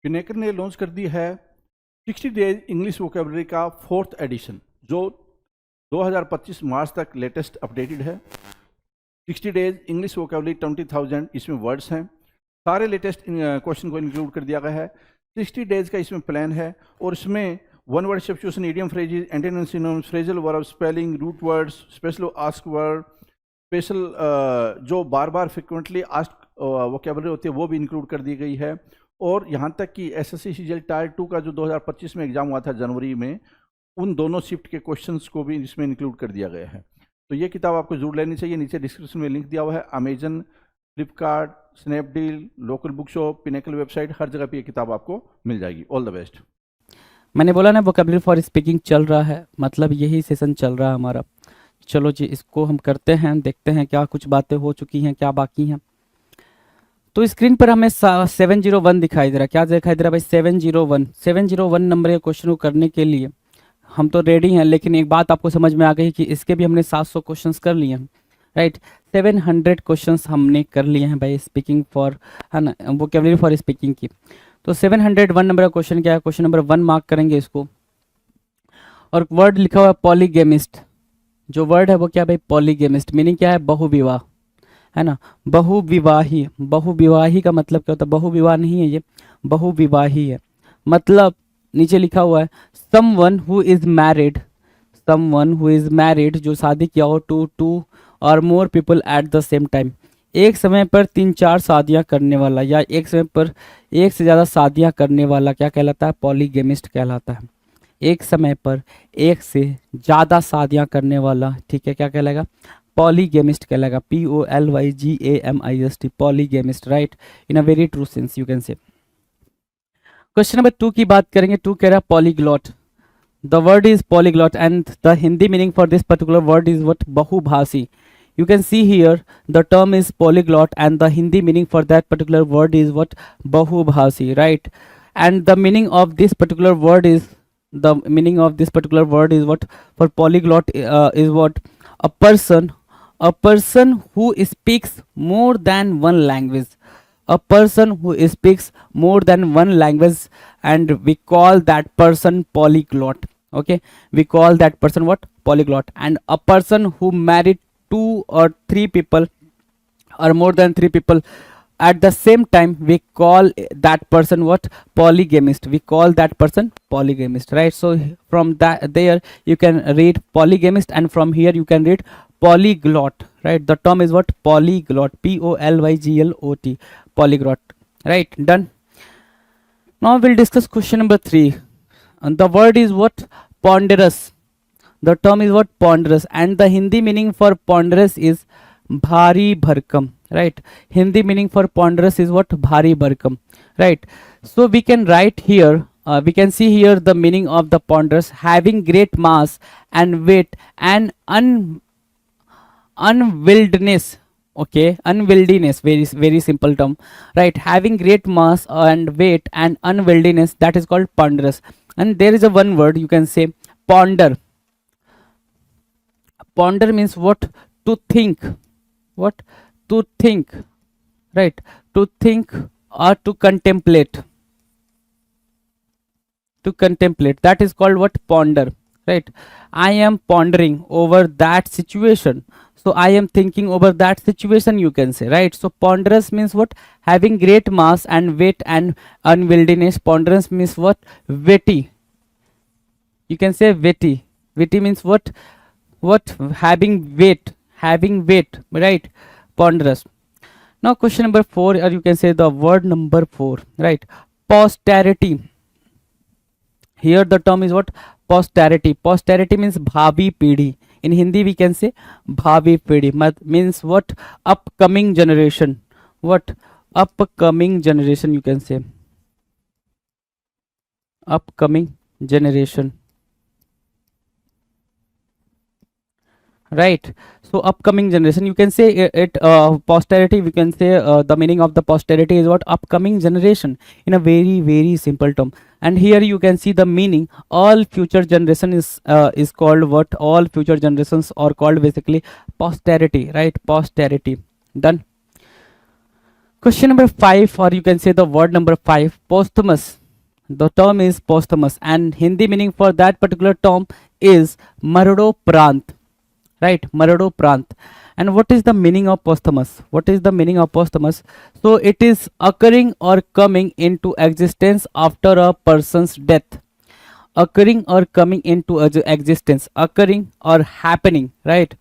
Pinnacle ने launch कर दी है 60 डेज इंग्लिश वोकेबलरी का 4th एडिशन, जो 2025 मार्च तक लेटेस्ट अपडेटेड है। 60 डेज इंग्लिश वोकेबलरी 20,000 इसमें वर्ड्स हैं, सारे लेटेस्ट क्वेश्चन को इंक्लूड कर दिया गया है। 60 डेज का इसमें प्लान है और इसमें one word substitution, idiom phrases, antonyms, synonyms, phrasal verb, spelling, root words, special ask word, special जो बार बार फ्रिक्वेंटली आस्क वोकेबलरी होती है वो भी इंक्लूड कर दी गई है। और यहाँ तक कि एसएससी सीजीएल टायर 2 का जो 2025 में एग्जाम हुआ था जनवरी में, उन दोनों शिफ्ट के क्वेश्चंस को भी इसमें इंक्लूड कर दिया गया है। तो ये किताब आपको जरूर लेनी चाहिए। नीचे डिस्क्रिप्शन में लिंक दिया हुआ है। Amazon, Flipkart, Snapdeal, local book shop, Pinnacle website, हर जगह पे ये किताब आपको मिल जाएगी। All the best. मैंने बोला ना वोकेबलरी फॉर स्पीकिंग चल रहा है, मतलब यही सेशन चल रहा है हमारा। चलो जी, इसको हम करते हैं, देखते हैं क्या कुछ बातें हो चुकी हैं, क्या बाकी हैं। तो स्क्रीन पर हमें 701 दिखाई दे रहा है। क्या दिखाई दे रहा है भाई? 701 नंबर के क्वेश्चन को करने के लिए हम तो रेडी हैं, लेकिन एक बात आपको समझ में आ गई कि इसके भी हमने 700 क्वेश्चंस कर लिए हैं, राइट। 700 क्वेश्चंस हमने कर लिए हैं भाई स्पीकिंग फॉर, है ना, वोकेबलरी फॉर स्पीकिंग की। तो 701 नंबर का क्वेश्चन क्या है? क्वेश्चन नंबर 1 मार्क करेंगे इसको। और वर्ड लिखा हुआ है पॉलीगेमिस्ट। जो वर्ड है वो क्या भाई? पॉलीगेमिस्ट। मीनिंग क्या है? बहुविवाह, है ना, बहुविवाही। बहुविवाही का मतलब क्या होता है? बहुविवाह नहीं है ये, बहुविवाही है। मतलब नीचे लिखा हुआ है someone who is married, someone who is married, जो शादी किया हो, टू और more people at the same time, एक समय पर 3-4 शादियां करने वाला, या एक समय पर एक से ज़्यादा शादियां करने वाला क्या कहलाता है? पॉलीगेमिस्ट कहलाता है। एक समय पर एक से ज़्यादा शादियां करने वाला, ठीक है, क्या कहलाएगा? पॉलीगेमिस्ट कहलाएगा। POLYGAMIST, polygamist, right, in a very true sense you can say. Question number 2 की बात करेंगे। 2 कह रहा है polyglot. The word is polyglot and the Hindi meaning for this particular word is what? बहुभाषी। You can see here the term is polyglot and the Hindi meaning for that particular word is what? Bahubhasi, right? And the meaning of this particular word is, the meaning of this particular word is what? For polyglot is what? A person who speaks more than one language. A person who speaks more than one language, and we call that person polyglot. Okay, we call that person what? Polyglot. And a person who married 2 or 3 people or more than 3 people at the same time, we call that person what? Polygamist. We call that person polygamist, right? So from that, there you can read polygamist, and from here you can read polyglot, right? The term is what? Polyglot. POLYGLOT, polyglot, right? Done. Now we'll discuss question number 3. And the word is what? Ponderous. The term is what? Ponderous. And the Hindi meaning for ponderous is bhari bharkam, right? Hindi meaning for ponderous is what? Bhari bharkam, right? So we can write here, we can see here the meaning of the ponderous: having great mass and weight and unwieldiness. Okay, unwieldiness, very simple term, right? Having great mass and weight and unwieldiness, that is called ponderous. And there is a one word you can say, ponder. Ponder means what? To think. What? To think, right? To think or to contemplate. To contemplate, that is called what? Ponder, right? I am pondering over that situation, so I am thinking over that situation, you can say, right? So ponderous means what? Having great mass and weight and unwieldiness. Ponderous means what? Weighty. You can say weighty. Weighty means what? Having weight, right? Ponderous. Now question number 4, or you can say the word number 4, right? Posterity. Here the term is what? Posterity. Posterity means bhavi pidhi. In Hindi we can say bhavi pidhi, means what? Upcoming generation. What? Upcoming generation, you can say. Upcoming generation, right? So upcoming generation, you can say it, posterity, we can say the meaning of the posterity is what? Upcoming generation, in a very simple term. And here you can see the meaning: all future generation is called what? All future generations are called basically posterity, right? Posterity. Done. Question number 5, or you can say the word number 5, posthumous. The term is posthumous, and Hindi meaning for that particular term is Marado Prant, right? Marado Prant. And what is the meaning of posthumous? What is the meaning of posthumous? So it is occurring or coming into existence after a person's death. Occurring or coming into existence, occurring or happening, right?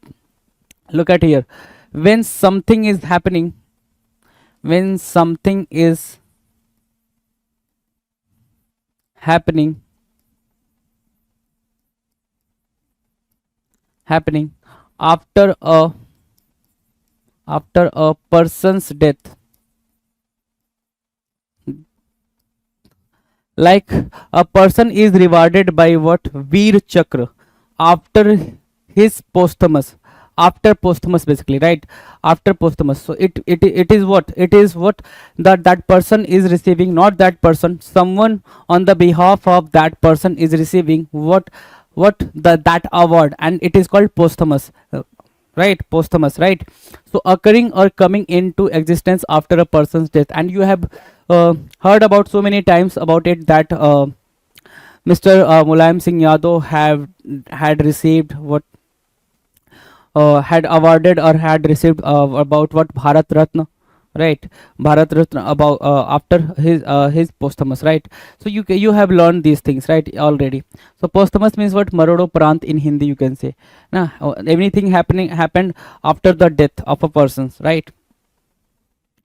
Look at here. When something is happening, when something is happening, happening after a person's death, like a person is rewarded by what, Veer Chakra, after his posthumous, after posthumous basically, right? After posthumous, so it is what, it is what that person is receiving, not that person, someone on the behalf of that person is receiving what that award, and it is called posthumous, right? Posthumous, right? So occurring or coming into existence after a person's death. And you have heard about so many times about it that Mr. Mulayam Singh Yadav had received what, had awarded or had received about what, Bharat Ratna, right? Bharat Ratna, about after his posthumous, right? So you have learned these things, right, already. So posthumous means what, Marodo Prant in Hindi, you can say. Now anything happened after the death of a person, right?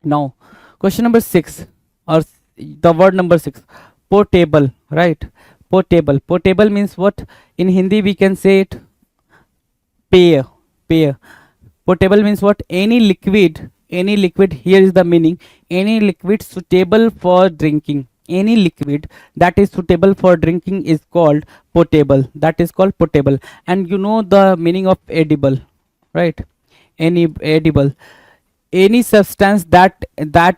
Now question number 6, or the word number 6, potable, right? Potable means what, in Hindi we can say it pear, pear. Potable means what, any liquid, any liquid, here is the meaning, any liquid suitable for drinking, any liquid that is suitable for drinking is called potable, that is called potable. And you know the meaning of edible, right? Any edible, any substance that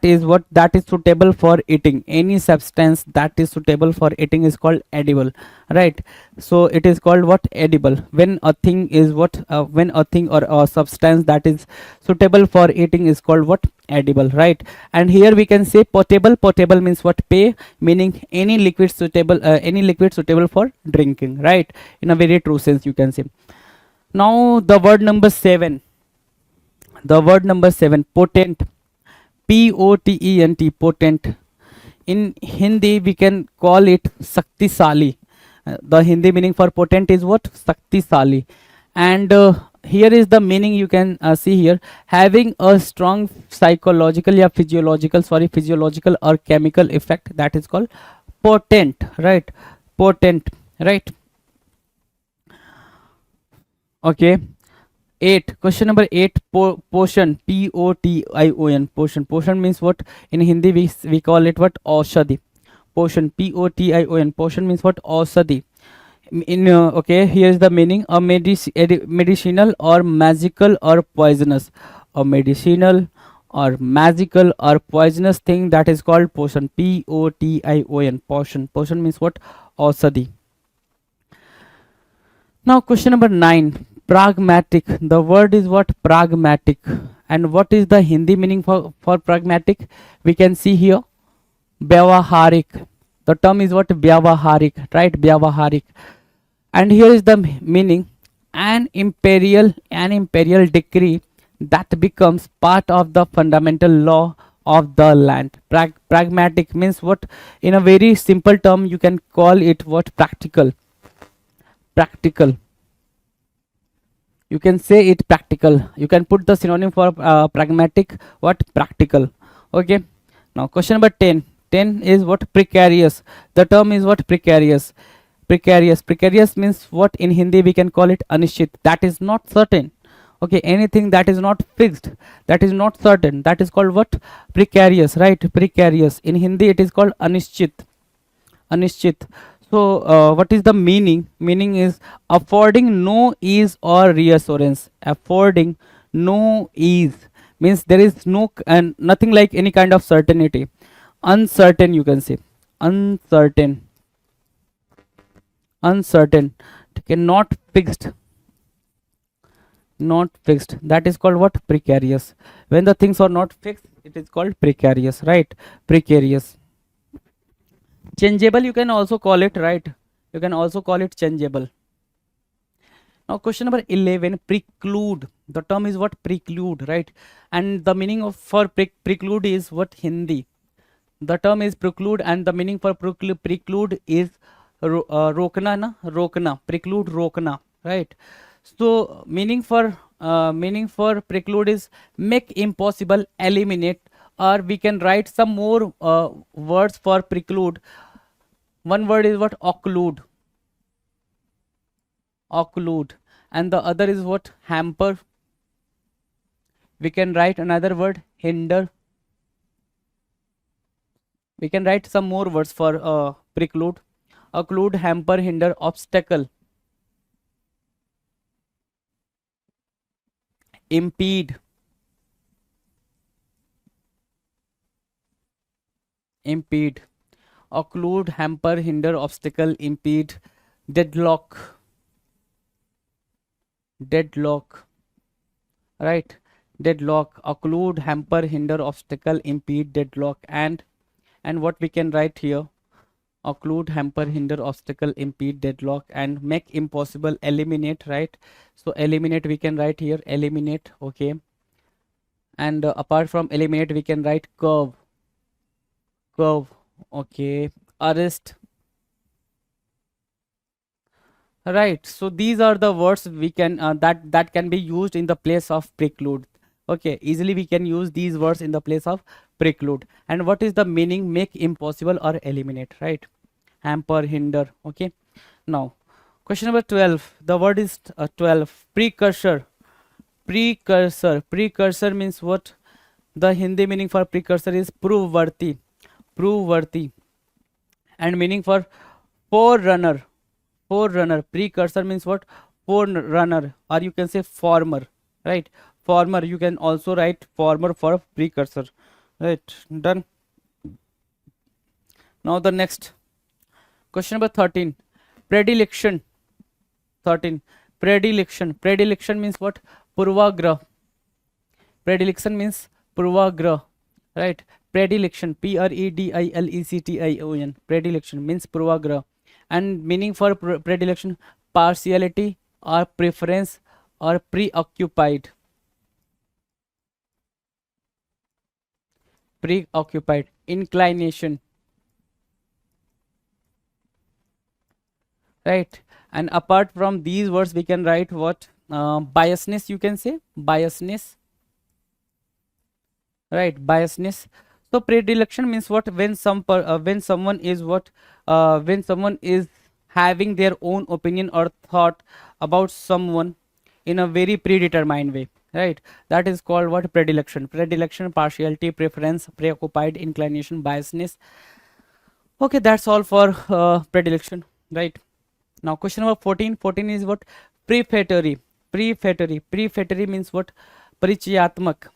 is what, that is suitable for eating, any substance that is suitable for eating is called edible, right? So it is called what, edible, when a thing is what, when a thing or a substance that is suitable for eating is called what, edible, right? And here we can say potable. Potable means what, pay, meaning any liquid suitable, any liquid suitable for drinking, right? In a very true sense, you can say. Now the word number 7, the word number 7, potent, P-O-T-E-N-T, potent. In Hindi we can call it Shaktisali. The Hindi meaning for potent is what, Shaktisali. And here is the meaning, you can see here, having a strong psychological or physiological or chemical effect, that is called potent, right? Potent, right? Okay. 8, question number 8, potion, P-O-T-I-O-N, potion. Potion means what, in Hindi we call it what, aushadhi. Potion, P-O-T-I-O-N, potion means what, aushadhi. In okay, here is the meaning, a medicinal or magical or poisonous, a medicinal or magical or poisonous thing, that is called potion, P-O-T-I-O-N, potion. Potion means what, aushadhi. Now question number 9, pragmatic. The word is what, pragmatic. And what is the Hindi meaning for pragmatic? We can see here, vyavaharik. The term is what, vyavaharik, right? Vyavaharik. And here is the meaning, an imperial decree that becomes part of the fundamental law of the land. Pragmatic means what, in a very simple term you can call it what, practical. Practical, you can say it practical, you can put the synonym for pragmatic, what, practical. Okay. Now question number 10, 10 is what, precarious. The term is what, precarious. Precarious means what, in Hindi we can call it anishchit, that is not certain. Okay, anything that is not fixed, that is not certain, that is called what, precarious, right? Precarious, in Hindi it is called anishchit. So what is the meaning? Meaning is affording no ease or reassurance. Affording no ease means there is no and nothing like any kind of certainty. Uncertain, you can say, uncertain. Okay, not fixed, that is called what, precarious. When the things are not fixed, it is called precarious, right? Precarious. Changeable, you can also call it, right? You can also call it changeable. Now question number 11, preclude. The term is what? Preclude, right? And the meaning of for preclude is what? Hindi. The term is preclude and the meaning for preclude is rokna na, rokna, preclude, rokna, right? So meaning for preclude is make impossible, eliminate, or we can write some more words for preclude. One word is what? Occlude, occlude, and the other is what? Hamper. We can write another word, hinder. We can write some more words for preclude. Occlude, hamper, hinder, obstacle, impede, impede, occlude, hamper, hinder, obstacle, impede, deadlock, deadlock, right? Deadlock, occlude, hamper, hinder, obstacle, impede, deadlock, and what we can write here? Occlude, hamper, hinder, obstacle, impede, deadlock, and make impossible, eliminate, right? So eliminate we can write here, eliminate, okay? And apart from eliminate we can write curve, curve, okay? Arrest, right? So these are the words we can that can be used in the place of preclude. Okay, easily we can use these words in the place of preclude. And what is the meaning? Make impossible or eliminate, right? Hamper, hinder, okay? Now question number 12, the word is 12, precursor. Precursor, precursor means what? The Hindi meaning for precursor is proof-worthy, proof-worthy, and meaning for forerunner, forerunner. Precursor means what? Forerunner, or you can say former, right? Former, you can also write former for precursor, right? Done. Now the next question number 13, predilection. 13, predilection. Predilection means what? Purvagrah. Predilection means purvagrah, right? Predilection, predilection, predilection means purvagrah, and meaning for predilection, partiality or preference or preoccupied, preoccupied, inclination, right? And apart from these words we can write what? Biasness, you can say biasness, right? Biasness. So predilection means what? When when someone is what? When someone is having their own opinion or thought about someone in a very predetermined way, right? That is called what? Predilection. Predilection, partiality, preference, preoccupied, inclination, biasness. Okay, that's all for predilection, right? Now question number 14. 14 is what? Prefatory. Prefatory. Prefatory means what? Parichayatmak.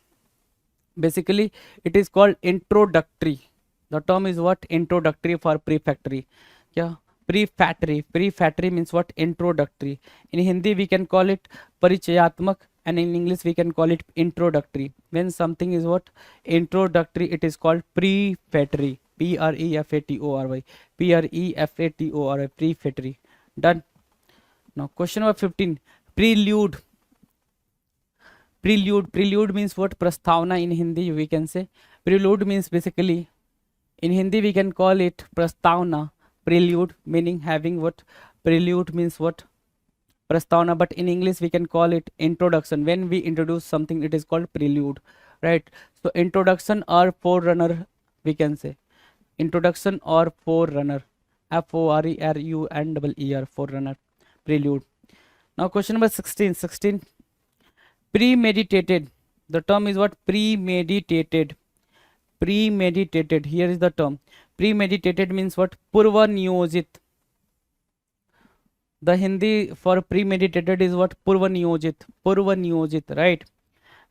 Basically it is called introductory. The term is what? Introductory for prefatory. Yeah, prefatory. Prefatory means what? Introductory. In Hindi we can call it parichayatmak, and in English we can call it introductory. When something is what? Introductory, it is called prefatory. Prefatory. Prefatory. Prefatory. Done. Now question number 15, prelude. Prelude. Prelude means what? Prastavna in Hindi we can say. Prelude means basically in Hindi we can call it prastavna. Prelude meaning having what? Prelude means what? Prastavna, but in English we can call it introduction. When we introduce something it is called prelude, right? So introduction or forerunner we can say. Introduction or forerunner. Forerunner, forerunner. Prelude. Now question number 16. 16, premeditated. The term is what? Premeditated. Premeditated, here is the term. Premeditated means what? Purva niyojit. The Hindi for premeditated is what? Purva niyojit. Purva niyojit, right?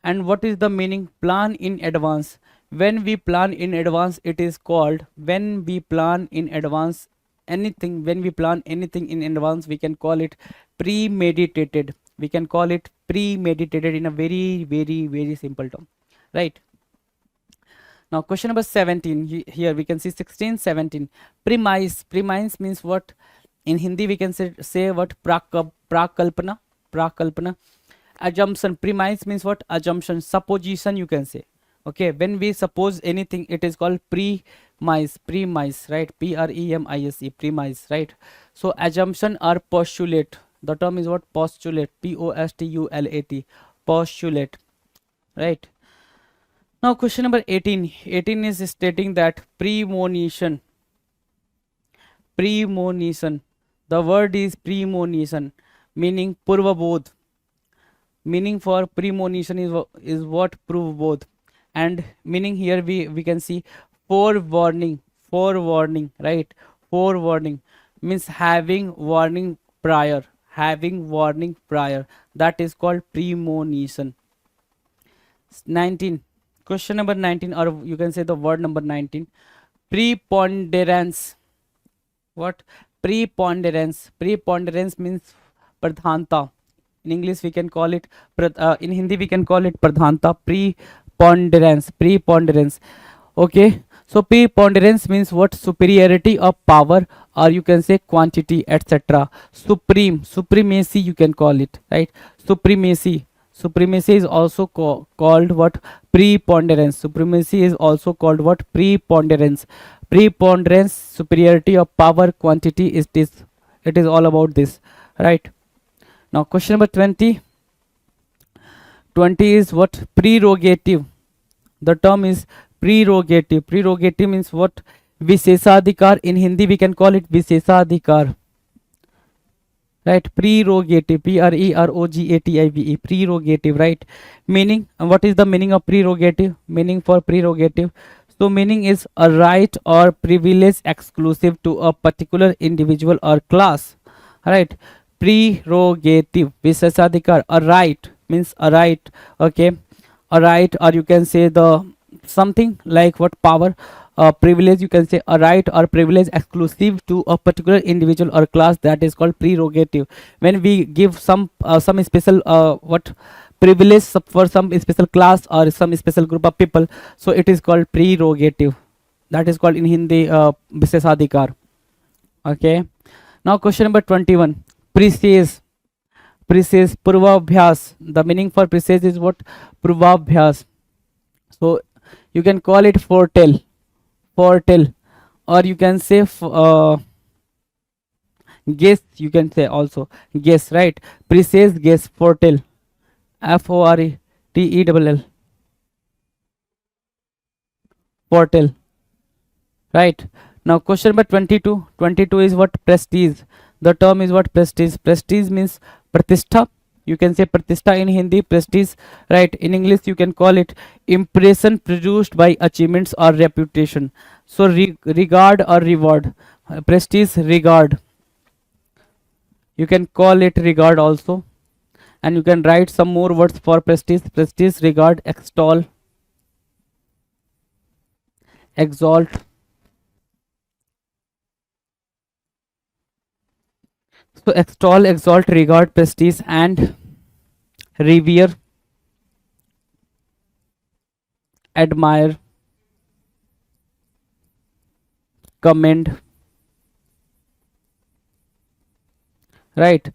And what is the meaning? Plan in advance. When we plan in advance it is called, when we plan in advance anything, when we plan anything in advance we can call it premeditated. We can call it premeditated in a very simple term, right? Now question number 17, here we can see 16, 17. Premise. Premise means what? In Hindi we can say what? Prakalpana. Prakalpana. Assumption. Premise means what? Assumption. Supposition you can say. Okay, when we suppose anything, it is called premise. Premise, right? Premise. Premise, right? So assumption or postulate. The term is what? Postulate. Postulate. Postulate, right? Now question number 18. 18 is stating that premonition. Premonition. The word is premonition, meaning purvabodh. Meaning for premonition is what? Purvabodh. And meaning here we can see forewarning. Forewarning, right? Forewarning means having warning prior. Having warning prior. That is called premonition. 19. Question number 19, or you can say the word number 19. Preponderance. What? Preponderance. Preponderance means pradhanta. In English we can call it in Hindi we can call it pradhanta. Preponderance. Preponderance. Okay, so preponderance means what? Superiority of power, or you can say quantity, etc. Supremacy you can call it, right? Supremacy. Supremacy is also called what? Preponderance. Supremacy is also called what? Preponderance. Preponderance, superiority of power, quantity is this. It is all about this, right? Now question number 20. 20 is what? Prerogative. The term is prerogative. Prerogative means what? Visheshadhikar. In Hindi we can call it Visheshadhikar, right? Prerogative. Prerogative. Prerogative, right? Meaning, what is the meaning of prerogative? Meaning for prerogative, so meaning is a right or privilege exclusive to a particular individual or class, right? Prerogative. Visheshadhikar. A right means a right. Okay, a right, or you can say the something like what? Power. Privilege, you can say a right or privilege exclusive to a particular individual or class, that is called prerogative. When we give some special what? Privilege for some special class or some special group of people, so it is called prerogative. That is called in Hindi Visheshadhikar. Okay, now question number 21. Presage. Presage. Purvabhyas. The meaning for presage is what? Purvabhyas. So you can call it foretell. Foretell, or you can say guess, you can say also guess, right? Presage, guess, foretell. Foretell. Foretell, right? Now question number 22. 22 is what? Prestige. The term is what? Prestige. Prestige means pratishtha. You can say pratishtha in Hindi, prestige, right? In English you can call it impression produced by achievements or reputation. So regard or reward. Prestige, regard. You can call it regard also, and you can write some more words for prestige. Prestige, regard, extol, exalt. So extol, exalt, regard, prestige, and revere, admire, commend, right?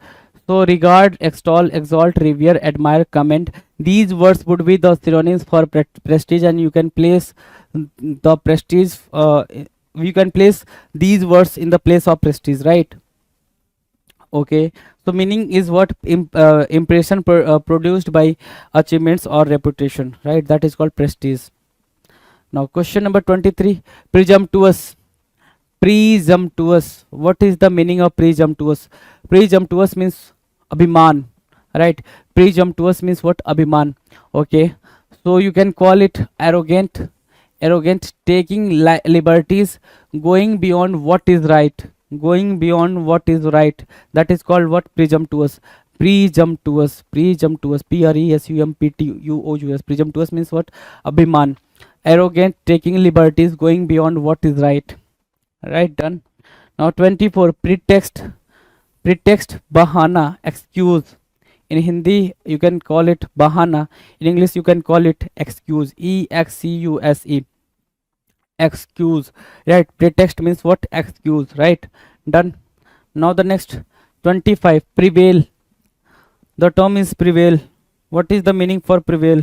So regard, extol, exalt, revere, admire, commend, these words would be the synonyms for prestige, and you can place the prestige you can place these words in the place of prestige, right? Okay, so meaning is what? Impression produced by achievements or reputation, right? That is called prestige. Now question number 23. Presumptuous. Presumptuous. What is the meaning of presumptuous? Presumptuous means abhiman, right? Presumptuous means what? Abhiman. Okay, so you can call it arrogant. Arrogant, taking liberties, going beyond what is right. Going beyond what is right, that is called what? Presumptuous. Presumptuous. Presumptuous. Presumptuous. Presumptuous means what? Abhiman. Arrogant, taking liberties, going beyond what is right. Right, done. Now 24. Pretext. Pretext, bahana, excuse. In Hindi you can call it bahana. In English you can call it excuse. Excuse. excuse, right? Pretext means what? Excuse, right? Done. Now the next 25, prevail. The term is prevail. What is the meaning for prevail?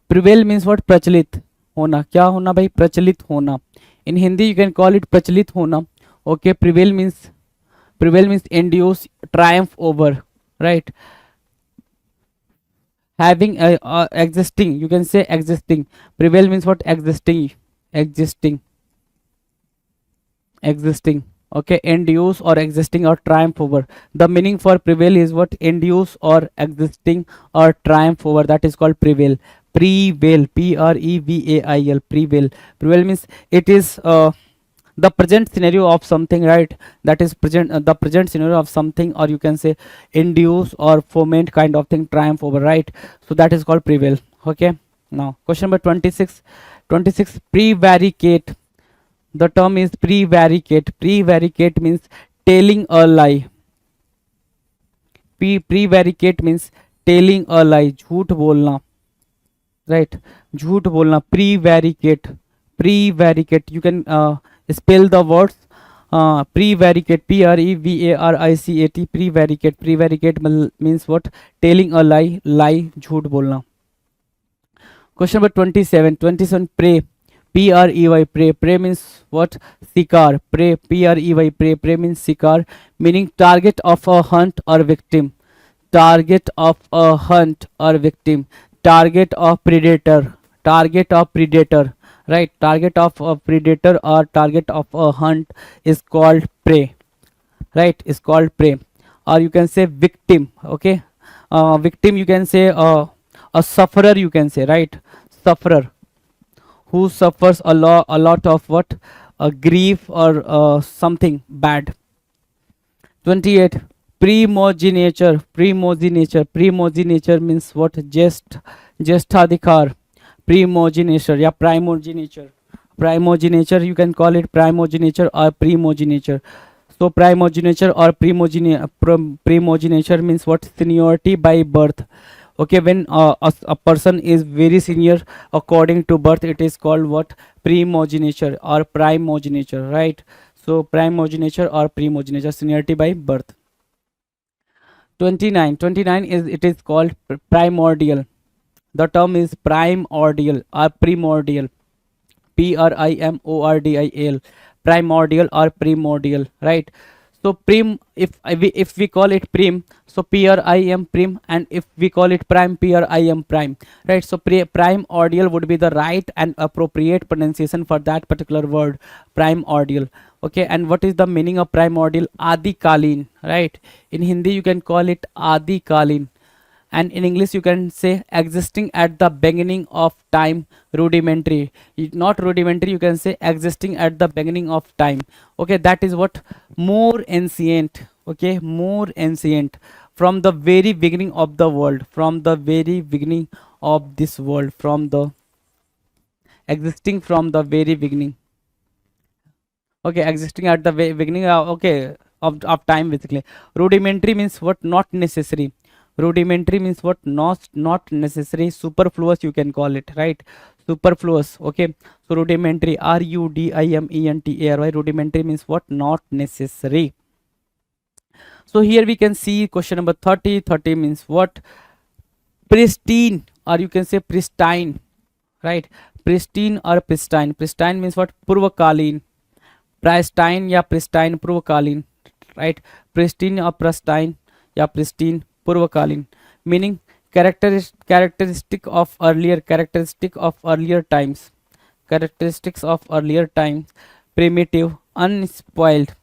Prevail means what? प्रचलित होना. क्या होना भाई? प्रचलित होना. In Hindi you can call it प्रचलित होना. Okay. Prevail means induce, triumph over, right? Having existing, you can say existing. Prevail means what? Existing. Okay. Induce or existing or triumph over. The meaning for prevail is what? Induce or existing or triumph over. That is called prevail. Prevail, Prevail. Prevail means it is the present scenario of something, right? That is present, the present scenario of something, or you can say induce or foment kind of thing, triumph over, right? So that is called prevail. Okay. Now question number 26. Prevaricate. The term is prevaricate. Prevaricate means telling a lie. Prevaricate means telling a lie, झूठ बोलना, right? झूठ बोलना. Prevaricate. You can spell the words prevaricate. Prevaricate. Prevaricate means what? Telling a lie, झूठ बोलना. Question number 27. Prey. Prey. Prey means what? Sikar. Prey. Prey means sikar, meaning target of a hunt or victim. Target of a hunt or victim. Target of predator. Right? Target of a predator or target of a hunt is called prey. Right? Is called prey. Or you can say victim. Okay. Victim, you can say a sufferer, you can say, right? Sufferer who suffers a lot of what? Grief or something bad. 28. Primogeniture. Primogeniture means what? Jestadhikar. Primogeniture या primogeniture. Primogeniture, you can call it primogeniture or primogeniture. So primogeniture or primogeniture means what? Seniority by birth. Okay. When a person is very senior according to birth, it is called what? Primogeniture or primogeniture, right? So primogeniture or primogeniture, seniority by birth. 29 is, it is called primordial. The term is primordial or primordial. Primordial. Primordial or primordial, right? So prim, if we call it prim, so prim, and if we call it prime, prime, right? So primordial would be the right and appropriate pronunciation for that particular word, primordial. Okay. And what is the meaning of primordial? Adikalin, right? In Hindi you can call it Adikalin, and in English you can say existing at the beginning of time, rudimentary. Not rudimentary, you can say existing at the beginning of time. Okay. That is what? More ancient. Okay. More ancient, from the very beginning of the world, from the very beginning of this world, from the existing from the very beginning. Okay. Existing at the beginning okay, of time, basically. Rudimentary means what? Not necessary. Rudimentary means what? Not necessary. Superfluous, you can call it, right? Superfluous. Okay. So rudimentary, rudimentary. Rudimentary means what? Not necessary. So here we can see question number 30. 30 means what? Pristine, or you can say pristine, right? Pristine or pristine. Pristine means what? Purvakalin. Pristine या pristine, पूर्वकालीन, right? Pristine or pristine या pristine, पूर्वकालीन, meaning characteristic of earlier times. Characteristics of earlier times. Primitive, unspoiled,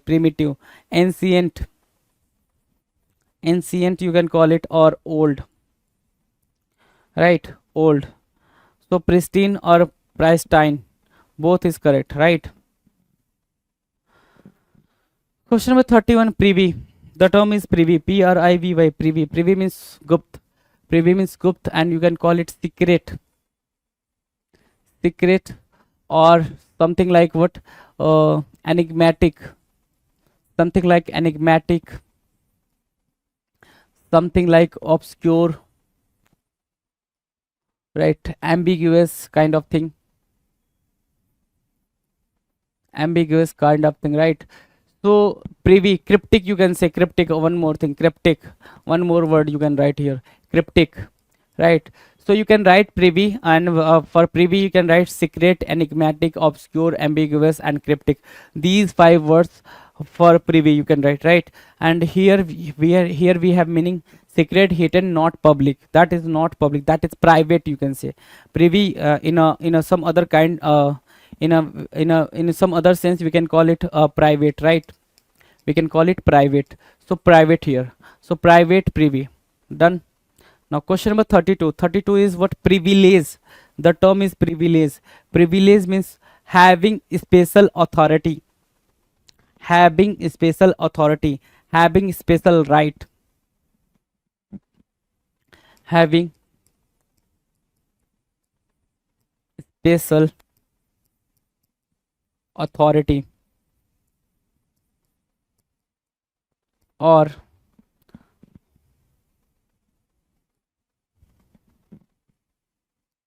primitive. Ancient, you can call it, or old, right? Old. So pristine or pristine, both is correct, right? Question number 31. Privy. The term is privy. Privy. Privy means gupt. Privy means gupt, and you can call it secret. Secret, or something like what? Enigmatic. Something like enigmatic. Something like obscure. right? Ambiguous kind of thing, ambiguous kind of thing, right? So privy, cryptic, you can say cryptic. One more thing, cryptic, one more word you can write here, cryptic, right? So you can write privy, and for privy you can write secret, enigmatic, obscure, ambiguous, and cryptic. These 5 words for privy you can write, right? And here we have meaning secret, hidden, not public. That is not public, that is private, you can say. Privy in a some other kind, in some other sense we can call it private, right? We can call it private. So private here, so private privy. Done. Now question number 32. 32 is what? Privilege. The term is privilege. Privilege means having special authority, having special authority, having special right, having special authority, or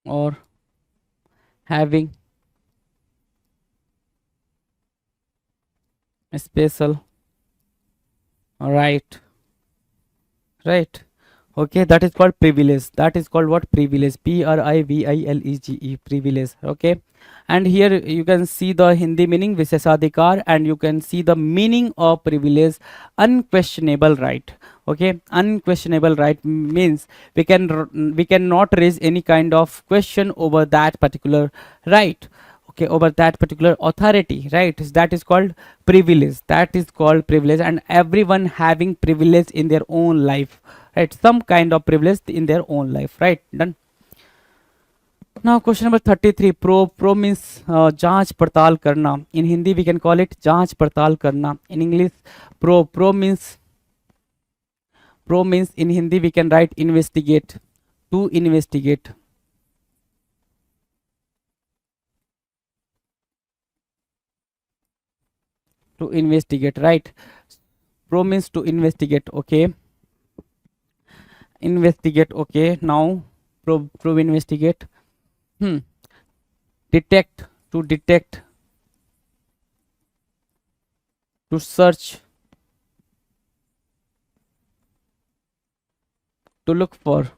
or having a special right, right? Okay, that is called privilege. That is called what? Privilege. Privilege, privilege. Okay, and here you can see the Hindi meaning visheshadhikar, and you can see the meaning of privilege, unquestionable right. Okay, unquestionable right means we cannot raise any kind of question over that particular right. Okay, over that particular authority, right? That is called privilege. That is called privilege, and everyone having privilege in their own life, right? Some kind of privilege in their own life, right? Done. Now question number 33. Pro means जांच पड़ताल करना. In Hindi we can call it जांच पड़ताल करना. In English pro means in Hindi we can write investigate, to investigate. To investigate, right? Pro means to investigate. Okay, investigate. Okay, now pro investigate. Detect, to detect, to search, to look for,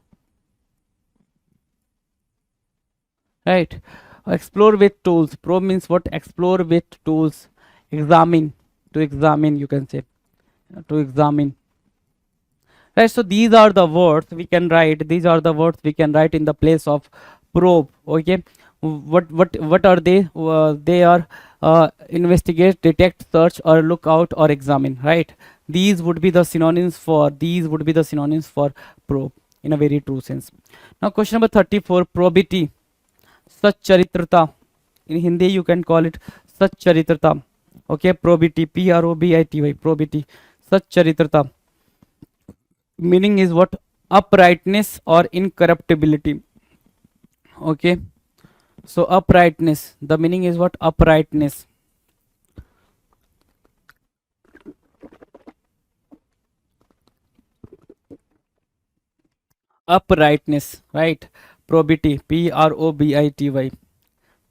right? Explore with tools. Pro means what? Explore with tools. Examine, to examine, you can say, to examine, right? So these are the words we can write, these are the words we can write in the place of probe. Okay, what are they? They are investigate, detect, search, or look out, or examine, right? These would be the synonyms for probe in a very true sense. Now question number 34. Probity, sacharitrata. In Hindi you can call it sacharitrata. Okay, probity, probity, probity, sacharitrata. Meaning is what? Uprightness or incorruptibility. Okay, so uprightness, the meaning is what? Uprightness. Uprightness, right? Probity, probity,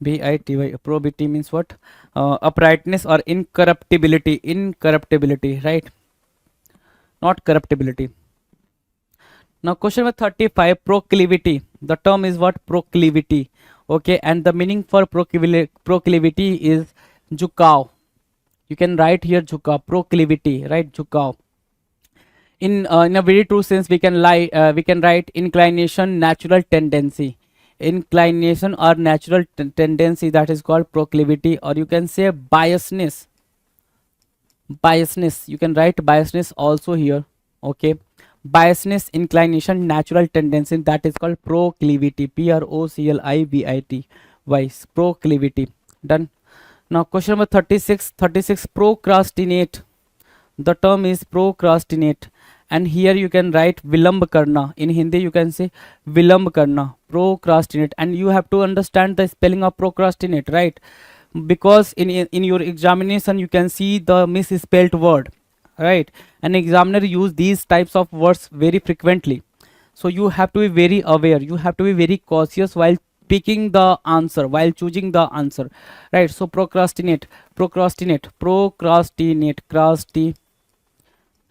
bity. Probity means what? Uprightness or incorruptibility, right? Not corruptibility. Now question number 35. Proclivity. The term is what? Proclivity. Okay, and the meaning for proclivity is झुकाव. You can write here झुकाव, proclivity, right? झुकाव. In a very true sense we can write inclination, natural tendency. Inclination or natural tendency, that is called proclivity, or you can say biasness. Biasness, you can write biasness also here. Okay, biasness, inclination, natural tendency, that is called proclivity. Proclivity, wise, proclivity. Done. Now question number 36. Procrastinate. The term is procrastinate, and here you can write vilamb karna. In Hindi you can say vilamb karna, procrastinate, and you have to understand the spelling of procrastinate, right? Because in your examination you can see the misspelled word, right? An examiner use these types of words very frequently. So you have to be very aware, you have to be very cautious while picking the answer, while choosing the answer, right? So procrastinate, procrastinate, procrastinate, crusty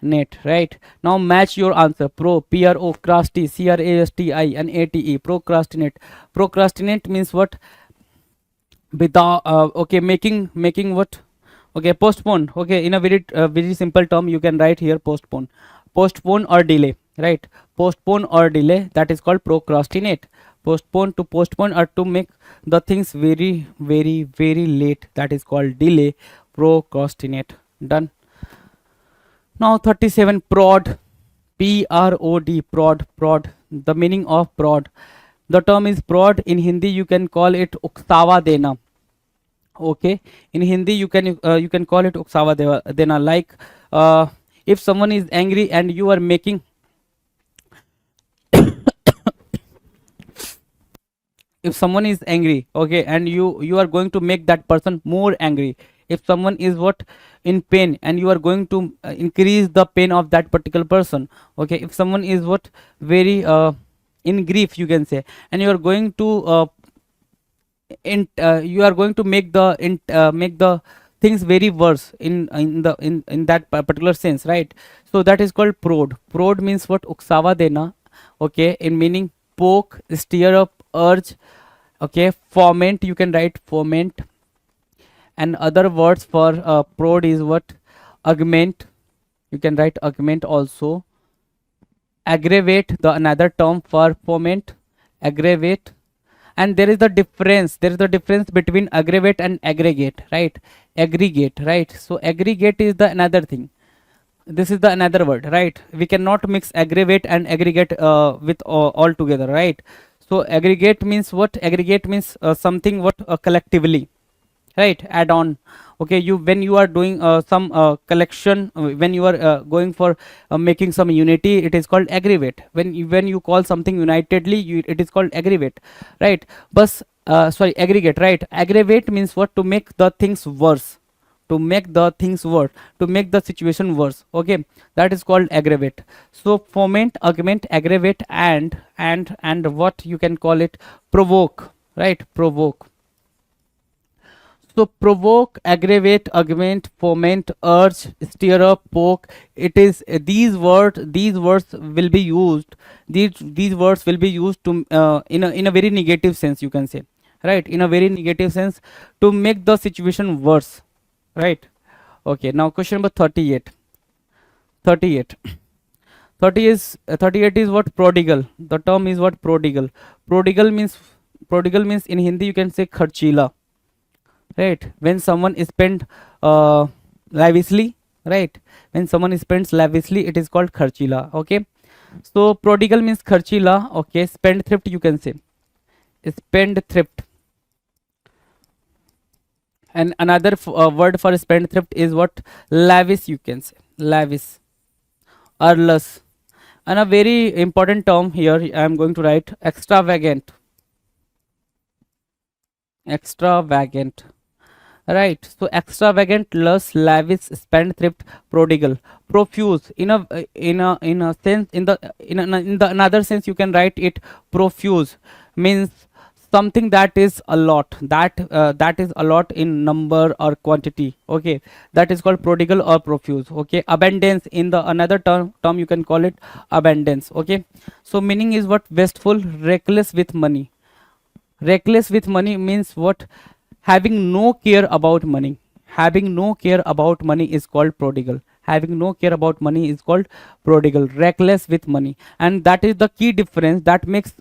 net, right? Now match your answer. Pro crusty, crasti procrastinate. Procrastinate means what? Without okay, making what? Okay, postpone. Okay, in a very simple term you can write here postpone, postpone or delay, right? Postpone or delay, that is called procrastinate. Postpone, to postpone or to make the things very late, that is called delay. Procrastinate. Done. Now 37, prod, prod, prod. The meaning of prod, the term is prod. In Hindi you can call it uksawa dena. Okay, in Hindi you can call it uksawa dena, like if someone is angry and you are making if someone is angry, okay, and you are going to make that person more angry. If someone is what? In pain, and you are going to increase the pain of that particular person. Okay, if someone is what? Very in grief, you can say, and you are going to you are going to make the things very worse in that particular sense, right? So that is called prod. Prod means what? Uksawa dena. Okay, in meaning poke, stir up, urge. Okay, foment, you can write foment. And other words for prod is what? Augment, you can write augment also. Aggravate, the another term for foment, aggravate. And there is the difference between aggravate and aggregate, right? Aggregate, right? So aggregate is the another thing, this is the another word, right? We cannot mix aggravate and aggregate with all together, right? So aggregate means what? Aggregate means something what? Collectively, right? Add on. Okay, you when you are doing some collection, when you are going for making some unity, it is called aggregate. When you call something unitedly, it is called aggregate, right? But sorry, aggregate, right? Aggravate means what? To make the things worse, to make the things worse, to make the situation worse. Okay, that is called aggravate. So foment, augment, aggravate, and what you can call it? Provoke, right? Provoke. So provoke, aggravate, augment, foment, urge, stir up, poke. It is these words will be used. These words will be used to in a very negative sense, you can say, right? In a very negative sense, to make the situation worse, right? Okay, now question number 38. 38. 38 is what? Prodigal. The term is what? Prodigal. Prodigal means in Hindi you can say kharchila, right? When someone spends lavishly, right? When someone spends lavishly, it is called kharchila. Okay, so prodigal means kharchila. Okay, spendthrift, you can say spendthrift. And another word for spendthrift is what? Lavish, you can say lavish or lush. And a very important term here I am going to write: extravagant. Extravagant, right? So extravagant, lush, lavish, spendthrift, prodigal. Profuse, in a sense, in the another sense you can write it profuse. Means something that is a lot, that is a lot in number or quantity. Okay, that is called prodigal or profuse. Okay, abundance, in the another term you can call it abundance. Okay, so meaning is what? Wasteful, reckless with money. Reckless with money means what? Having no care about money. Having no care about money is called prodigal. Having no care about money is called prodigal. Reckless with money, and that is the key difference that makes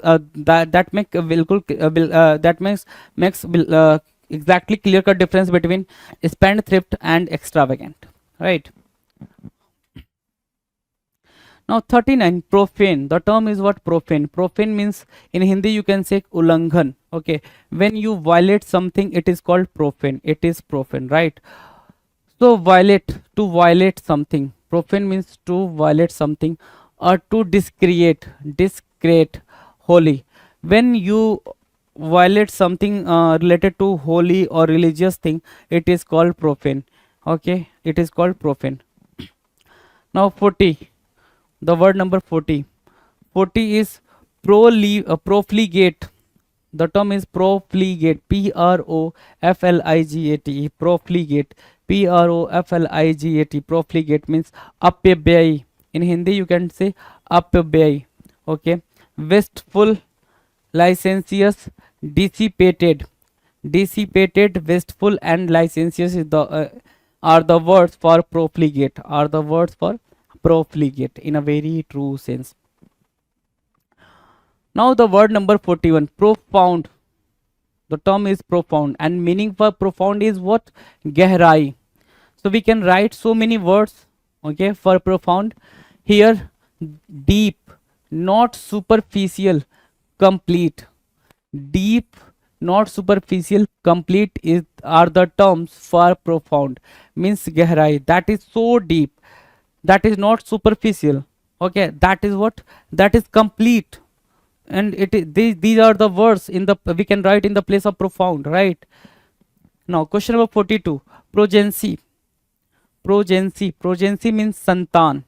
exactly clear cut difference between spendthrift and extravagant, right? Now 39, profane. The term is what? Profane. Profane means in Hindi you can say ulanghan. Okay, when you violate something, it is called profane. It is profane, right? So violate, to violate something. Profane means to violate something or to discreate, holy. When you violate something related to holy or religious thing, it is called profane. Okay, it is called profane. Now 40. The word number 40. 40 is profligate. The term is profligate. Profligate. Profligate. Profligate. Profligate means अपव्यय. In Hindi you can say अपव्यय. Okay. Wasteful, licentious, dissipated. Dissipated, wasteful, and licentious is are the words for profligate. Are the words for profligate in a very true sense. Now the word number 41, profound. The term is profound, and meaning for profound is what? Gehrai. So we can write so many words, okay, for profound. Here, deep, not superficial, complete. Deep, not superficial, complete is are the terms for profound. Means gehrai, that is so deep, that is not superficial. Okay, that is what? That is complete. And it is, these are the words in the we can write in the place of profound, right? Now question number 42, progency. Progency means santan.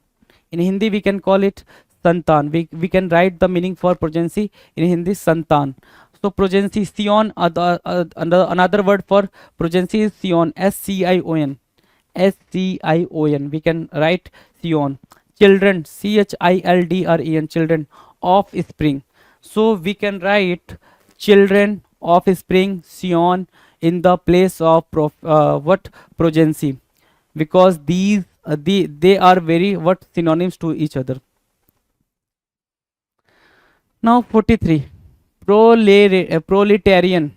In Hindi we can call it santan. We can write the meaning for progency in Hindi, santan. So progency, sion, another word for progency is sion, SCION. SCION, we can write sion. Children, CHILDREN, children, offspring. So we can write children, offspring, sion in the place of what? Progency, because these they are very what? Synonyms to each other. Now 43, proletarian.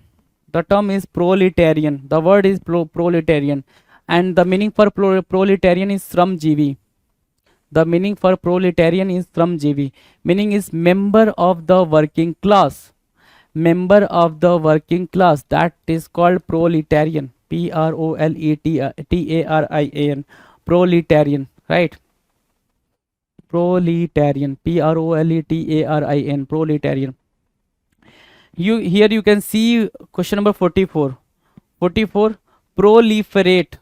The term is proletarian. The word is proletarian, and the meaning for proletarian is Shramjeevi. The meaning for proletarian is Shramjeevi. Meaning is member of the working class. Member of the working class. That is called proletarian. PROLETARIAN. Proletarian. Right? Proletarian. PROLETARIN. Proletarian. Here you can see question number 44. 44. Proliferate.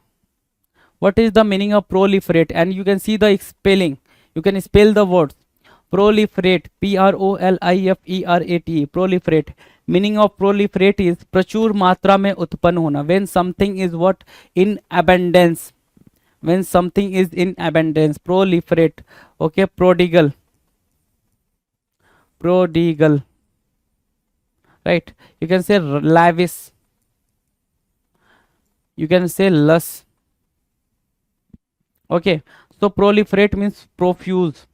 What is the meaning of proliferate? And you can see the spelling. You can spell the words. Proliferate, PROLIFERATE, proliferate. Meaning of proliferate is प्रचुर मात्रा में उत्पन्न होना. When something is what? In abundance. When something is in abundance. Proliferate. Okay, prodigal. Prodigal. Right. You can say lavish. You can say lush. Okay, so proliferate means profuse.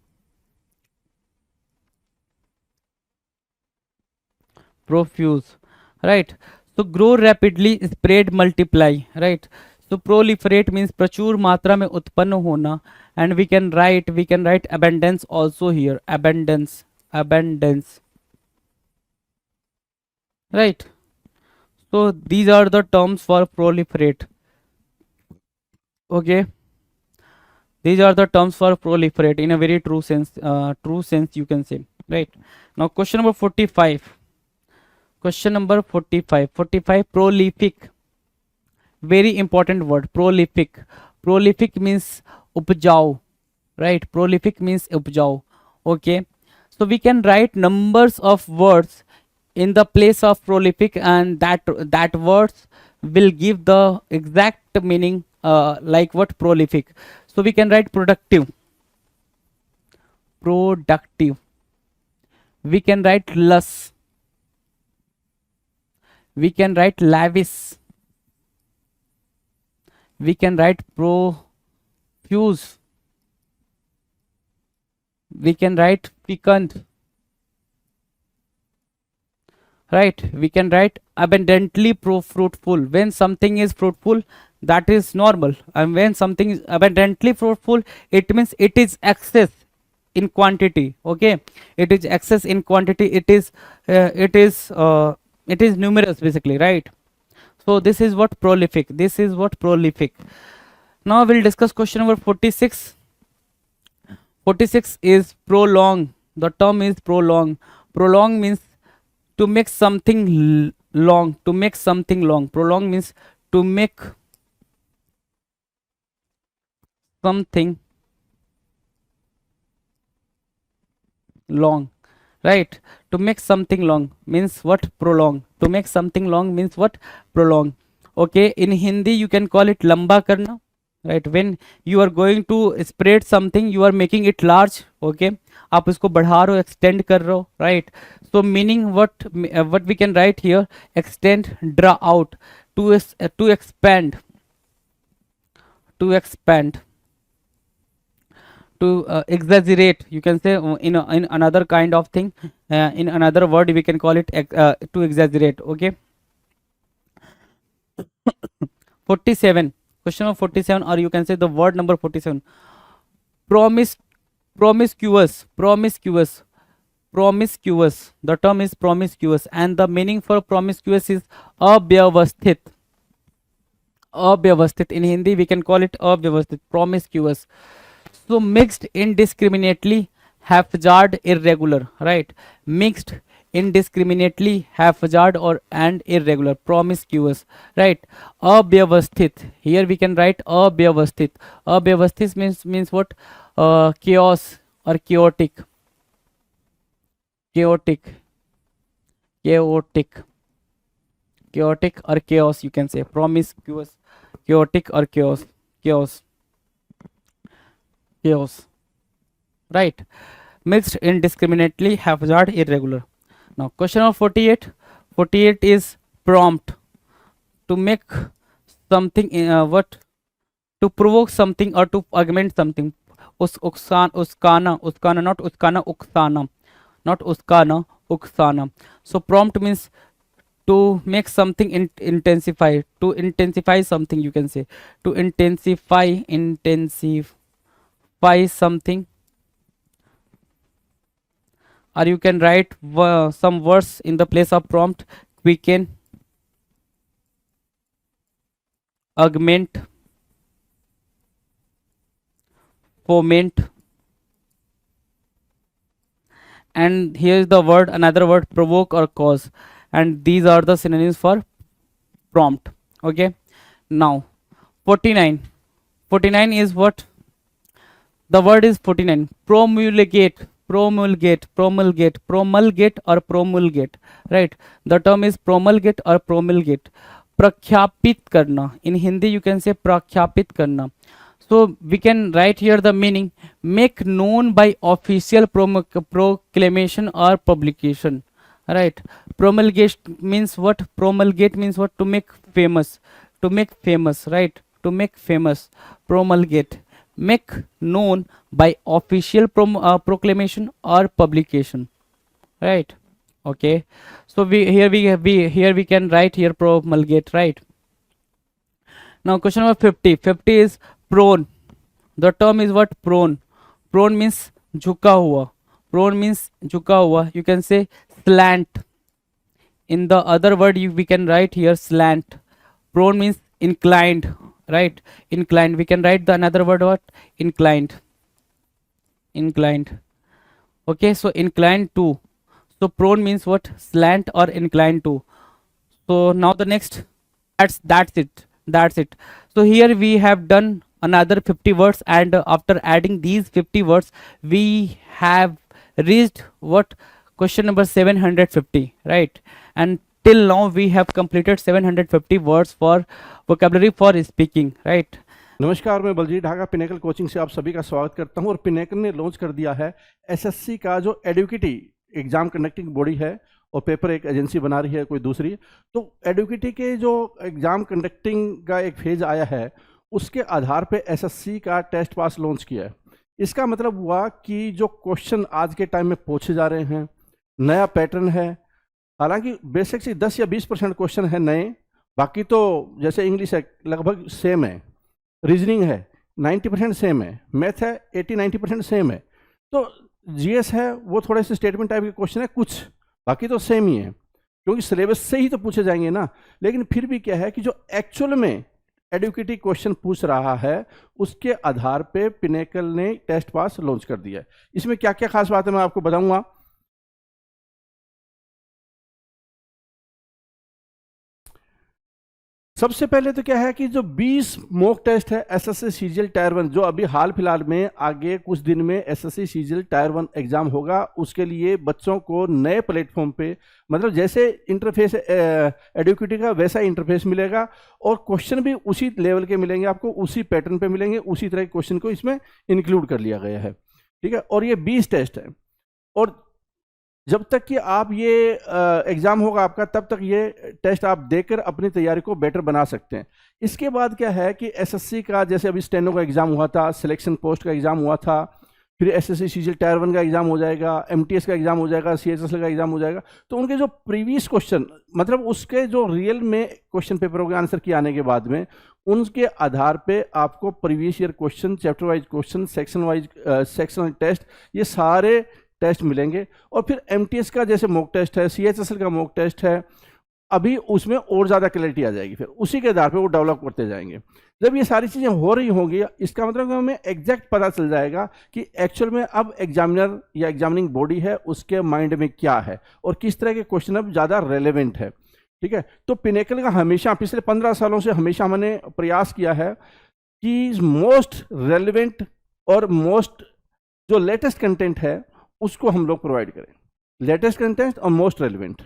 Profuse, right? So grow rapidly, spread, multiply, right? So proliferate means प्रचुर मात्रा में उत्पन्न होना, and we can write abundance also here. Abundance, right? So these are the terms for proliferate. Okay, these are the terms for proliferate in a very true sense. You can say, right? Now question number 45. Question number 45. 45, prolific. Very important word, prolific. Prolific means upjao, right? Prolific means upjao. Okay, so we can write numbers of words in the place of prolific, and that words will give the exact meaning, like what? Prolific. So we can write productive. We can write lush. We can write lavish. We can write profuse. We can write fecund. Right? We can write abundantly fruitful. When something is fruitful, that is normal. And when something is abundantly fruitful, it means it is excess in quantity. Okay, it is excess in quantity. It is numerous basically, right? So this is what prolific. Now we'll discuss question number 46. 46 is prolong. The term is prolong. Prolong means to make something long. Prolong means to make something long. right? To make something long means what? Prolong. To make something long means what? Prolong. Okay, in Hindi you can call it lamba karna, right? When you are going to spread something, you are making it large. Okay, आप इसको बढ़ा रहे हो, extend कर रहे हो, right? So meaning what we can write here: extend, draw out, to expand, to expand, to exaggerate, you can say, in another kind of thing, in another word we can call it to exaggerate. Okay, 47, question number 47, or you can say the word number 47: promise, promiscuous, promiscuous, promiscuous. The term is promiscuous, and the meaning for promiscuous is अव्यवस्थित. अव्यवस्थित, in Hindi we can call it अव्यवस्थित, promiscuous. So mixed, indiscriminately, haphazard, irregular, right? Mixed, indiscriminately, haphazard, or and irregular, promiscuous, right? Avyavasthit, here we can write avyavasthit. Avyavasthit means what? Chaos or chaotic, chaotic, chaotic, chaotic or chaos, you can say. Promiscuous, chaotic or chaos, chaos, chaos, right? Mixed, indiscriminately, haphazard, irregular. Now question number 48. 48 is prompt. To make something what? To provoke something or to augment something. Uskana, uskana, not uskana, uksana, not uskana, uksana. So prompt means to make something intensify, to intensify something, you can say. To intensify, intensify something, or you can write some words in the place of prompt: quicken, augment, foment, and here is the word, another word, provoke or cause, and these are the synonyms for prompt. Okay, now 49. 49 is what? The word is 49, promulgate, promulgate, promulgate, promulgate or promulgate, right? The term is promulgate or promulgate. प्रख्यापित करना, in Hindi you can say प्रख्यापित करना. So we can write here the meaning: make known by official proclamation or publication, right? Promulgate means what? Promulgate means what? To make famous, to make famous, right? To make famous, promulgate. Make known by official proclamation or publication, right? Okay, so here we can write here promulgate, right? Now question number 50. 50 is prone. The term is what? Prone. Prone means झुका हुआ. Prone means झुका हुआ, you can say slant. In the other word we can write here slant. Prone means inclined, right? Inclined, we can write the another word, what? Inclined, inclined. Okay, so inclined to. So prone means what? Slant or inclined to. So now the next, that's it. So here we have done another 50 words, and after adding these 50 words we have reached what? Question number 750, right? And till now we have completed 750 words for vocabulary for speaking, right? नमस्कार, मैं Baljeet Dhaka pinnacle coaching से आप सभी का स्वागत करता हूं। और पिनेकल ने लॉन्च कर दिया है एसएससी का जो एडुकिटी एग्जाम कंडक्टिंग बॉडी है, और पेपर एक एजेंसी बना रही है कोई दूसरी। तो एडुकिटी के जो एग्जाम कंडक्टिंग का एक फेज आया है, उसके आधार पे एसएससी का टेस्ट पास लॉन्च किया है। इसका मतलब हुआ कि जो क्वेश्चन आज के टाइम में पूछे जा रहे हैं, नया पैटर्न है। हालांकि बेसिक से 10 या 20% क्वेश्चन है नए, बाकी तो जैसे इंग्लिश है लगभग सेम है, रीजनिंग है 90% सेम है, मैथ है 80-90% सेम है। तो जीएस है वो थोड़े से स्टेटमेंट टाइप के क्वेश्चन है कुछ, बाकी तो सेम ही है, क्योंकि सिलेबस से ही तो पूछे जाएंगे ना। लेकिन फिर भी क्या है कि जो एक्चुअल में एडुकेटी क्वेश्चन पूछ रहा है, उसके आधार पे पिनेकल ने टेस्ट पास लॉन्च कर दिया है। इसमें क्या क्या खास बात है मैं आपको बताऊंगा। सबसे पहले तो क्या है कि जो 20 मॉक टेस्ट है एसएससी सीजीएल टायर 1, जो अभी हाल फिलहाल में आगे कुछ दिन में एसएससी सीजीएल टायर 1 एग्जाम होगा, उसके लिए बच्चों को नए प्लेटफॉर्म पे, मतलब जैसे इंटरफेस एडुकेटी का वैसा इंटरफेस मिलेगा और क्वेश्चन भी उसी लेवल के मिलेंगे आपको, उसी पैटर्न पे मिलेंगे, उसी तरह के क्वेश्चन को इसमें इंक्लूड कर लिया गया है। ठीक है, और ये 20 टेस्ट है, और जब तक कि आप ये एग्जाम होगा आपका, तब तक ये टेस्ट आप देकर अपनी तैयारी को बेटर बना सकते हैं। इसके बाद क्या है कि एसएससी का, जैसे अभी स्टेनो का एग्जाम हुआ था, सिलेक्शन पोस्ट का एग्जाम हुआ था, फिर एसएससी सीजीएल टायर 1 का एग्जाम हो जाएगा, एमटीएस का एग्जाम हो जाएगा, सीएचएसएल का एग्जाम हो जाएगा। तो उनके जो प्रीवियस क्वेश्चन, मतलब उसके जो रियल में क्वेश्चन पेपर के आंसर किए आने के बाद में, उनके आधार पे आपको previous year question, chapter wise question, section wise sectional test, ये सारे टेस्ट मिलेंगे। और फिर एमटीएस का जैसे मॉक टेस्ट है, सीएचएसएल का मॉक टेस्ट है, अभी उसमें और ज़्यादा क्लैरिटी आ जाएगी, फिर उसी के आधार पे वो डेवलप करते जाएंगे। जब ये सारी चीज़ें हो रही होंगी, इसका मतलब कि हमें एग्जैक्ट पता चल जाएगा कि एक्चुअल में अब एग्जामिनर या एग्जामिनिंग बॉडी है उसके माइंड में क्या है और किस तरह के क्वेश्चन अब ज़्यादा रेलेवेंट है। ठीक है, तो पिनेकल का हमेशा पिछले 15 सालों से हमेशा हमने प्रयास किया है कि मोस्ट रेलेवेंट और मोस्ट जो लेटेस्ट कंटेंट है उसको हम लोग प्रोवाइड करें, लेटेस्ट कंटेंट और मोस्ट रेलेवेंट।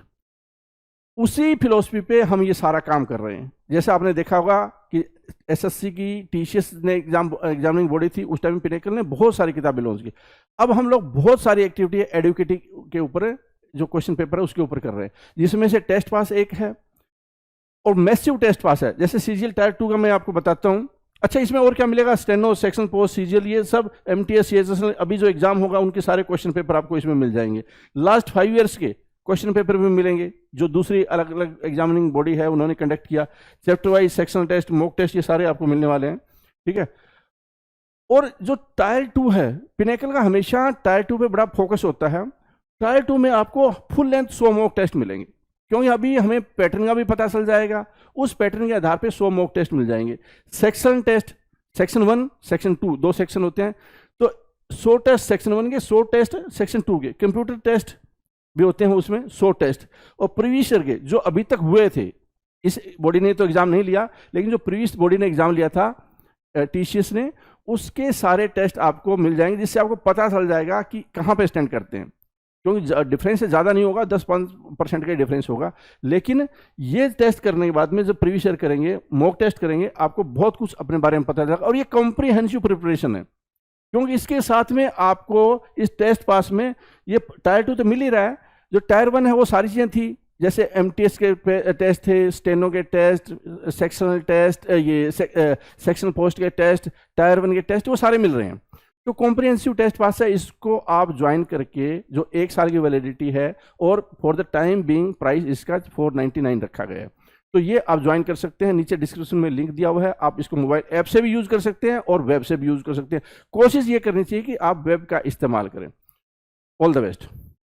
उसी फिलोसफी पे हम ये सारा काम कर रहे हैं। जैसे आपने देखा होगा कि एसएससी की टीसीएस ने एग्जामिनिंग बॉडी थी, उस टाइम पिनेकल ने बहुत सारी किताबें लॉन्च की। अब हम लोग बहुत सारी एक्टिविटी एडुकेटी के ऊपर, जो क्वेश्चन पेपर है उसके ऊपर कर रहे हैं, जिसमें से टेस्ट पास एक है और मैसिव टेस्ट पास है। जैसे सीजीएल टायर 2 का मैं आपको बताता हूँ। अच्छा, इसमें और क्या मिलेगा, स्टेनो, सेक्शन पोस्ट, सीजीएल, ये सब एमटीएस, सीएचएसएल, अभी जो एग्जाम होगा उनके सारे क्वेश्चन पेपर आपको इसमें मिल जाएंगे। लास्ट 5 ईयर्स के क्वेश्चन पेपर भी मिलेंगे जो दूसरी अलग अलग एग्जामिनिंग बॉडी है उन्होंने कंडक्ट किया। Chapter wise, sectional test, mock test, ये सारे आपको मिलने वाले हैं। ठीक है, और जो टायर 2 है, पिनेकल का हमेशा टायर 2 पे बड़ा फोकस होता है। टायर 2 में आपको फुल लेंथ 100 मॉक टेस्ट मिलेंगे, क्योंकि अभी हमें पैटर्न का भी पता चल जाएगा, उस पैटर्न के आधार पे 100 मॉक टेस्ट मिल जाएंगे। Section test, section 1, section 2, 2 section होते हैं, तो 100 टेस्ट सेक्शन 1 के, 100 टेस्ट सेक्शन 2 के। कंप्यूटर टेस्ट भी होते हैं उसमें 100 टेस्ट, और प्रीवियस ईयर के जो अभी तक हुए थे, इस बॉडी ने तो एग्जाम नहीं लिया, लेकिन जो प्रीवियस बॉडी ने एग्जाम लिया था टीसीएस ने, उसके सारे टेस्ट आपको मिल जाएंगे, जिससे आपको पता चल जाएगा कि कहाँ पे स्टैंड करते हैं। क्योंकि डिफरेंस ज़्यादा नहीं होगा, 10-5% का डिफरेंस होगा, लेकिन ये टेस्ट करने के बाद में जब प्रीवियस ईयर करेंगे, मॉक टेस्ट करेंगे, आपको बहुत कुछ अपने बारे में पता चलेगा। और ये कॉम्प्रिहेंसिव प्रिपरेशन है, क्योंकि इसके साथ में आपको इस टेस्ट पास में ये टायर 2 तो मिल ही रहा है, जो टायर 1 है वो सारी चीज़ें थी, जैसे एमटीएस के टेस्ट थे, स्टेनो के टेस्ट, सेक्शनल टेस्ट, ये सेक्शनल पोस्ट के टेस्ट, टायर 1 के टेस्ट, वो सारे मिल रहे हैं। तो कॉम्प्रिहेंसिव टेस्ट पास है, इसको आप ज्वाइन करके, जो 1 साल की वैलिडिटी है, और for the time being price इसका 499 रखा गया है, तो ये आप ज्वाइन कर सकते हैं। नीचे डिस्क्रिप्शन में लिंक दिया हुआ है, आप इसको मोबाइल ऐप से भी यूज कर सकते हैं और वेब से भी यूज कर सकते हैं। कोशिश ये करनी चाहिए कि आप वेब का इस्तेमाल करें। All the best.